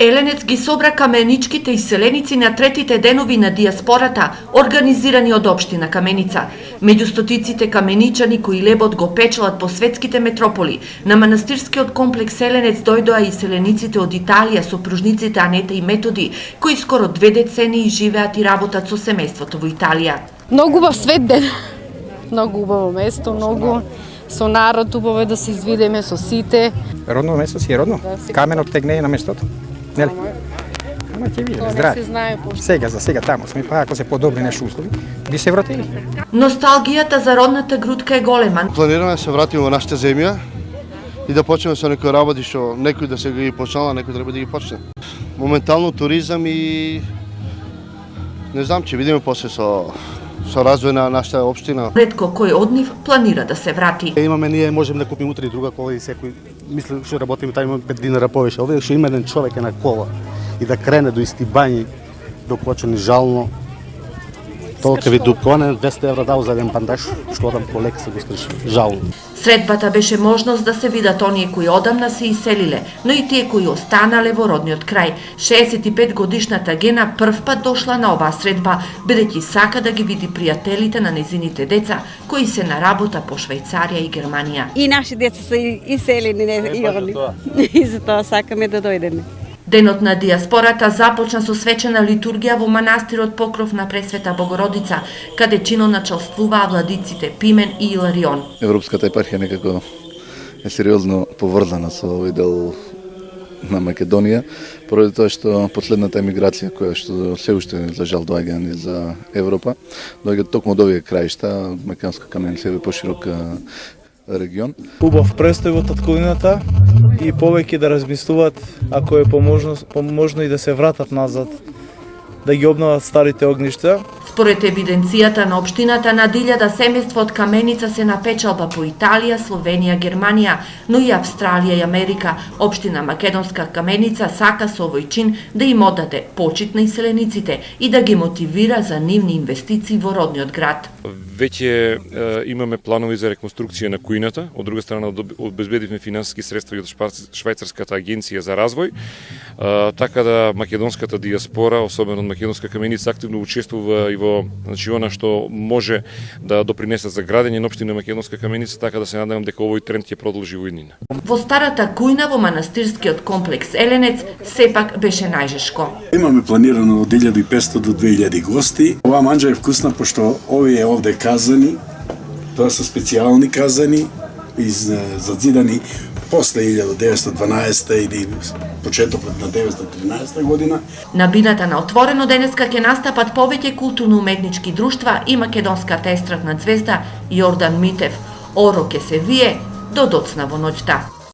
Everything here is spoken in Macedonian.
Еленец ги собра каменичките иселеници на третите денови на диаспората, организирани од општина Каменица. Меѓу стотиците каменичани кои лебот го печелат по светските метрополи, на манастирскиот комплекс Еленец дојдоа и иселениците од Италија, сопружниците Анета и Методи, кои скоро 2 децени живеат и работат со семејството во Италија. Многу убав свет ден, многу убаво место, многу со народ, убаво е да се извидиме со сите. Родно место си е родно. Каменот тегне на местото. Нели? Ама ќе видиме, здрави. Сега, за сега таму сме, па ако се подобри нешто услови, би се вратили. Носталгијата за родната грудка е голема. Планираме да се вратиме во нашата земја и да почнеме со некои работи што некој да се ги почнала, некој треба да ги почне. Моментално туризам и не знам, ќе видиме после со развој на нашата општина. Ретко кој од нив планира да се врати. Имаме ние можеме да купиме утре и друга кола и секој мисли што работиме тај има 5 динара повеќе. Овде што има еден човек е на кола и да крене до Истибањи до Кочани жално. Толка ви доконен 200 евра дал за еден бандаж, што одам по лек се го скрши. Жално. Средбата беше можност да се видат оние кои одамна се иселиле, но и тие кои останале во родниот крај. 65 годишната Гена првпат дошла на оваа средба, бидејќи сака да ги види пријателите на незините деца, кои се на работа по Швајцарија и Германија. И наши деца се иселени и они. И затоа сакаме да дојдеме. Денот на диаспората започна со свечена литургија во манастирот Покров на Пресвета Богородица, каде чиноначалствуваа владиците Пимен и Иларион. Европската епархија некако е сериозно поврзана со овој дел на Македонија, поради тоа што последната емиграција која што се уште за жал доаѓа за Европа, доаѓа токму од овие краишта, Македонска Каменица е поширок регион. Убав престој во татковината и повеќе да размислуваат ако е поможно и да се вратат назад, да ги обноват старите огништа. Според евиденцијата на општината, над 1000 семејства од Каменица се на печалба по Италија, Словенија, Германија, но и Австралија и Америка. Општина Македонска Каменица сака со овој чин да им оддаде почит на иселениците и да ги мотивира за нивни инвестиции во родниот град. Веќе имаме планови за реконструкција на кујната, од друга страна обезбедивме финансиски средства и од Швајцарската агенција за развој, така да македонската диаспора, особено од Македонска Каменица, активно учествува и во она што може да допринесе за градење на општина Македонска Каменица, така да се надевам дека овој тренд ќе продолжи во иднина. Во старата кујна во манастирскиот комплекс Еленец сепак беше најжешко. Имаме планирано од 1500 до 2000 гости. Ова манџа е вкусна пошто овие овде казани, тоа се специјални казани задзидани после 1912 или почетокот на 1913 година. На бината на Отворено денеска ќе настапат повеќе културно-уметнички друштва и македонската естрадна ѕвезда Јордан Митев. Оро ќе се вие до доцна во ноќта.